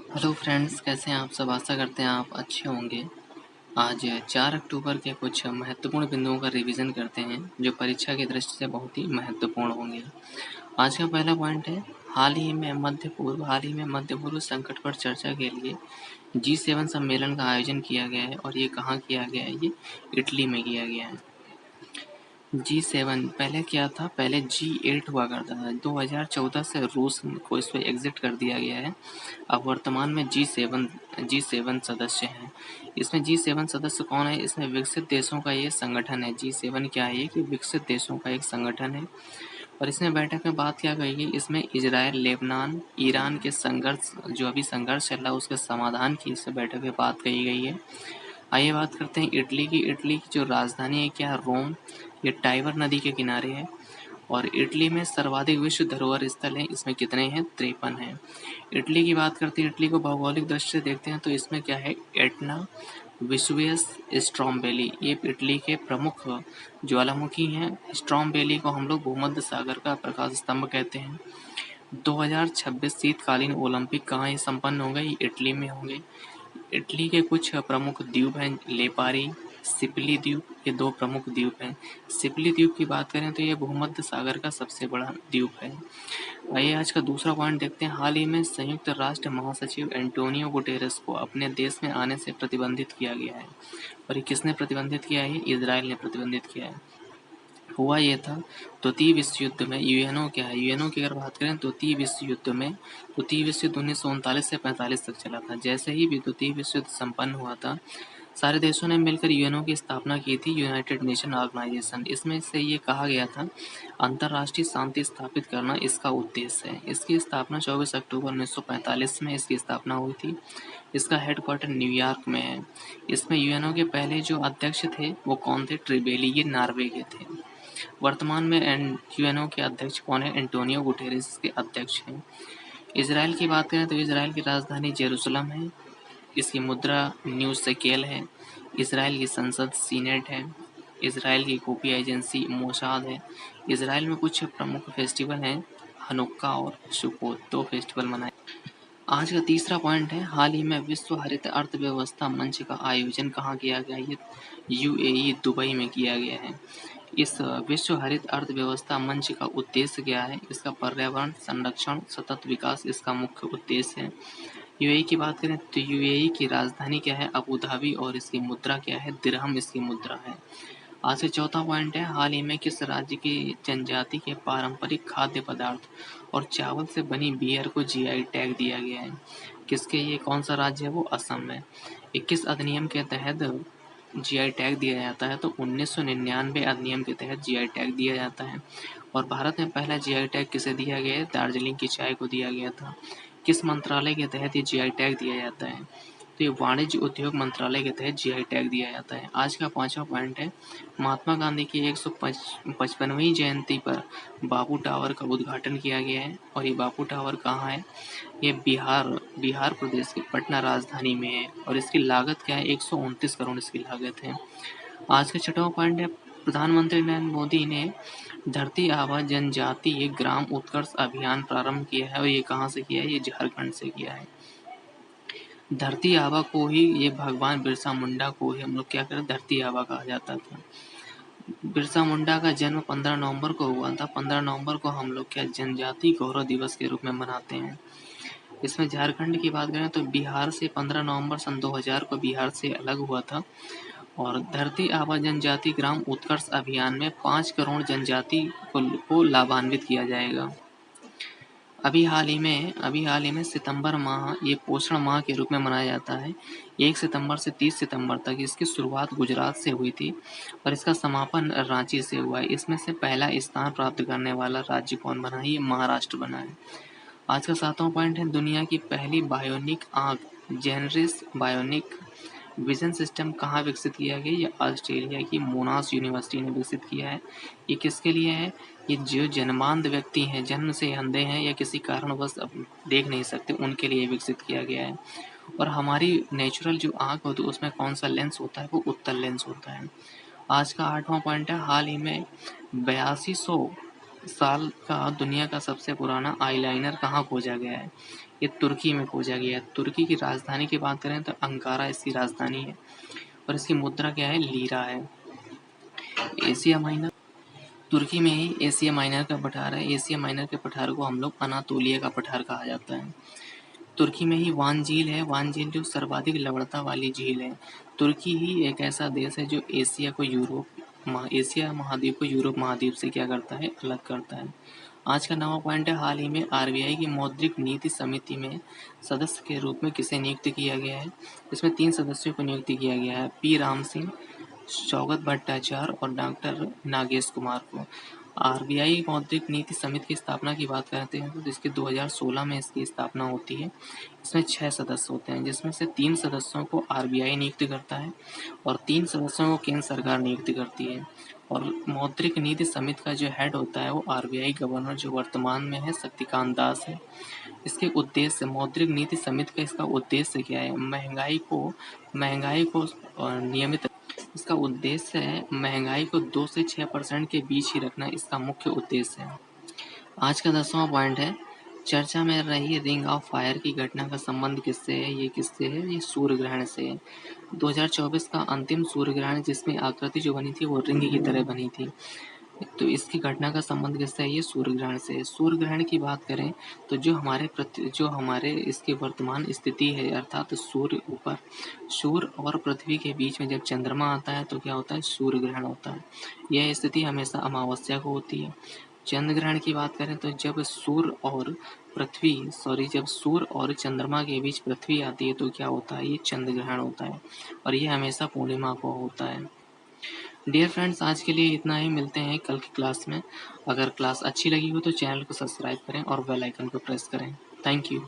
Hello friends, कैसे हैं आप सब? आशा करते हैं आप अच्छे होंगे। आज 4 अक्टूबर के कुछ महत्वपूर्ण बिंदुओं का रिवीजन करते हैं जो परीक्षा की दृष्टि से बहुत ही महत्वपूर्ण होंगे। आज का पहला पॉइंट है, हाल ही में मध्य पूर्व संकट पर चर्चा के लिए G7 सम्मेलन का आयोजन किया गया है। और ये कहाँ किया गया है? ये इटली में किया गया है। G7 पहले क्या था? पहले G8 हुआ करता था। 2014 से रूस को इस पे एग्जिट कर दिया गया है। अब वर्तमान में जी सेवन सदस्य हैं। इसमें G7 सदस्य कौन है? इसमें विकसित देशों का ये संगठन है। G7 क्या है? ये कि विकसित देशों का एक संगठन है। और इसमें बैठक में बात क्या कही गई? इसमें इजराइल, लेबनान, ईरान के संघर्ष, जो अभी संघर्ष चल रहा है, उसके समाधान की इस बैठक में बात कही गई है। आइए बात करते हैं इटली की। इटली की जो राजधानी है क्या? रोम। ये टाइबर नदी के किनारे है। और इटली में सर्वाधिक विश्व धरोहर स्थल हैं। इसमें कितने हैं? 53 हैं। इटली की बात करते हैं, इटली को भौगोलिक दृष्टि से देखते हैं तो इसमें क्या है? एटना, विसुवियस, स्ट्रोम्बेली, ये इटली के प्रमुख ज्वालामुखी हैं। स्ट्रोम्बेली को हम लोग भूमध्य सागर का प्रकाश स्तंभ कहते हैं। 2026 शीतकालीन ओलंपिक कहाँ ये संपन्न होंगे? ये इटली में होंगे। इटली के कुछ प्रमुख द्वीप हैं, लेपारी, सिपली द्वीप, ये दो प्रमुख द्वीप हैं। सिपली द्वीप की बात करें तो ये भूमध्य सागर का सबसे बड़ा द्वीप है। आइए आज का दूसरा पॉइंट देखते हैं। हाल ही में संयुक्त राष्ट्र महासचिव एंटोनियो गुटेरेस को अपने देश में आने से प्रतिबंधित किया गया है। और ये किसने प्रतिबंधित किया है? इजराइल ने प्रतिबंधित किया है। हुआ ये था, द्वितीय विश्व युद्ध में यूएनओ क्या है? यूएनओ की अगर बात करें द्वितीय विश्व युद्ध में, द्वितीय विश्व युद्ध 1939 से 45 तक चला था। जैसे ही द्वितीय विश्व युद्ध संपन्न हुआ था, सारे देशों ने मिलकर यूएनओ की स्थापना की थी, यूनाइटेड नेशन ऑर्गेनाइजेशन। इसमें से ये कहा गया था, अंतर्राष्ट्रीय शांति स्थापित करना इसका उद्देश्य है। इसकी स्थापना 24 अक्टूबर 1945 में इसकी स्थापना हुई थी। इसका हेडक्वार्टर न्यूयॉर्क में है। इसमें यूएनओ के पहले जो अध्यक्ष थे वो कौन थे? ट्रिबेली, ये नॉर्वे के थे। वर्तमान में यूएनओ के अध्यक्ष कौन है? एंटोनियो गुटेरेस के अध्यक्ष हैं। इसराइल की बात करें तो इसराइल की राजधानी जेरूसलम है। इसकी मुद्रा न्यू शेकेल है। इसराइल की संसद सीनेट है। इसराइल की खुफिया एजेंसी मोसाद है। इसराइल में कुछ प्रमुख फेस्टिवल हैं, हनुक्का और सुकोत, दो फेस्टिवल मनाए। आज का तीसरा पॉइंट है, हाल ही में विश्व हरित अर्थव्यवस्था मंच का आयोजन कहाँ किया गया? ये यूएई दुबई में किया गया है। इस विश्व हरित अर्थव्यवस्था मंच का उद्देश्य क्या है? इसका पर्यावरण संरक्षण, सतत विकास इसका मुख्य उद्देश्य है। यूएई की बात करें तो यूएई की राजधानी क्या है? Abu Dhabi. और इसकी मुद्रा क्या है? दिरहम इसकी मुद्रा है। आज से चौथा पॉइंट है, हाल ही में किस राज्य की जनजाति के पारंपरिक खाद्य पदार्थ और चावल से बनी बियर को जीआई टैग दिया गया है? किसके? ये कौन सा राज्य है? वो असम में। 21 अधिनियम के तहत जीआई टैग दिया जाता है, तो 1999 अधिनियम के तहत जीआई टैग दिया जाता है। और भारत में पहला जीआई टैग किसे दिया गया है? दार्जिलिंग की चाय को दिया गया था। किस मंत्रालय के तहत ये जीआई टैग दिया जाता है? तो ये वाणिज्य उद्योग मंत्रालय के तहत जीआई टैग दिया जाता है। आज का पांचवा पॉइंट है, महात्मा गांधी की 155वीं जयंती पर बापू टावर का उद्घाटन किया गया है। और ये बापू टावर कहाँ है? ये बिहार प्रदेश की पटना राजधानी में है। और इसकी लागत क्या है? 129 करोड़ इसकी लागत है। आज का छठवां पॉइंट है, प्रधानमंत्री नरेंद्र मोदी ने धरती आबा जनजातीय ग्राम उत्कर्ष अभियान प्रारंभ किया है। और ये कहाँ से किया है? ये झारखंड से किया है। धरती आबा को ही, ये भगवान बिरसा मुंडा को ही हम लोग क्या करें? धरती आबा कहा जाता था। बिरसा मुंडा का जन्म 15 नवंबर को हुआ था। 15 नवंबर को हम लोग क्या जनजाति गौरव दिवस के रूप में मनाते हैं। इसमें झारखंड की बात करें तो बिहार से 15 नवंबर सन 2000 को बिहार से अलग हुआ था। और धरती आबा जनजाति ग्राम उत्कर्ष अभियान में 5 करोड़ जनजाति को लाभान्वित किया जाएगा। अभी हाल ही में सितंबर माह ये पोषण माह के रूप में मनाया जाता है। 1 सितंबर से 30 सितंबर तक इसकी शुरुआत गुजरात से हुई थी और इसका समापन रांची से हुआ है। इसमें से पहला स्थान प्राप्त करने वाला राज्य कौन बना है? ये महाराष्ट्र बना है। आज का सातवां पॉइंट है, दुनिया की पहली बायोनिक आंख जेनरिस बायोनिक विजन सिस्टम कहाँ विकसित किया गया? ये ऑस्ट्रेलिया की मोनाश यूनिवर्सिटी ने विकसित किया है। ये किसके लिए है? ये जो जन्मांध व्यक्ति हैं, जन्म से अंधे हैं या किसी कारणवश अब देख नहीं सकते, उनके लिए विकसित किया गया है। और हमारी नेचुरल जो आँख होती है उसमें कौन सा लेंस होता है? वो उत्तल लेंस होता है। आज का आठवां पॉइंट है, हाल ही में 8200 साल का दुनिया का सबसे पुराना आईलाइनर कहाँ खोजा गया है? ये तुर्की में खोजा गया है। तुर्की की राजधानी की बात करें तो अंकारा इसकी राजधानी है और इसकी मुद्रा क्या है, लीरा है। एशिया माइनर, तुर्की में ही एशिया माइनर का पठार है। एशिया माइनर के पठार को हम लोग अनातोलिया का पठार कहा जाता है। तुर्की में ही वान झील है। वान झील जो सर्वाधिक लवणता वाली झील है। तुर्की ही एक ऐसा देश है जो एशिया महाद्वीप को यूरोप महाद्वीप से क्या करता है, अलग करता है। आज का नवा पॉइंट है, हाल ही में आरबीआई की मौद्रिक नीति समिति में सदस्य के रूप में किसे नियुक्त किया गया है। इसमें 3 सदस्यों को नियुक्त किया गया है, पी राम सिंह, सौगत भट्टाचार्य और डॉक्टर नागेश कुमार को। आरबीआई मौद्रिक नीति समिति की स्थापना की बात करते हैं तो इसके 2016 में इसकी स्थापना होती है। इसमें 6 सदस्य होते हैं, जिसमें से 3 सदस्यों को आरबीआई नियुक्त करता है और 3 सदस्यों को केंद्र सरकार नियुक्त करती है। और मौद्रिक नीति समिति का जो हेड होता है वो आरबीआई गवर्नर जो वर्तमान में है शक्तिकांत दास है। इसके उद्देश्य, मौद्रिक नीति समिति का इसका उद्देश्य क्या है, महंगाई को नियमित, इसका उद्देश्य है महंगाई को 2 से 6% के बीच ही रखना, इसका मुख्य उद्देश्य है। आज का 10वां पॉइंट है, चर्चा में रही रिंग ऑफ फायर की घटना का संबंध किससे है, ये किससे है, ये सूर्य ग्रहण से है। 2024 का अंतिम सूर्य ग्रहण जिसमें आकृति जो बनी थी वो रिंग की तरह बनी थी, तो इसकी घटना का संबंध किससे है, ये सूर्य ग्रहण से है। सूर्य ग्रहण की बात करें तो जो हमारे इसकी वर्तमान स्थिति है, अर्थात सूर्य और पृथ्वी के बीच में जब चंद्रमा आता है तो क्या होता है, सूर्य ग्रहण होता है। यह स्थिति हमेशा अमावस्या को होती है। चंद्र ग्रहण की बात करें तो जब सूर्य और चंद्रमा के बीच पृथ्वी आती है तो क्या होता है, ये चंद्र ग्रहण होता है और ये हमेशा पूर्णिमा को होता है। डियर फ्रेंड्स, आज के लिए इतना ही, मिलते हैं कल की क्लास में। अगर क्लास अच्छी लगी हो तो चैनल को सब्सक्राइब करें और बेल आइकन को प्रेस करें। Thank you.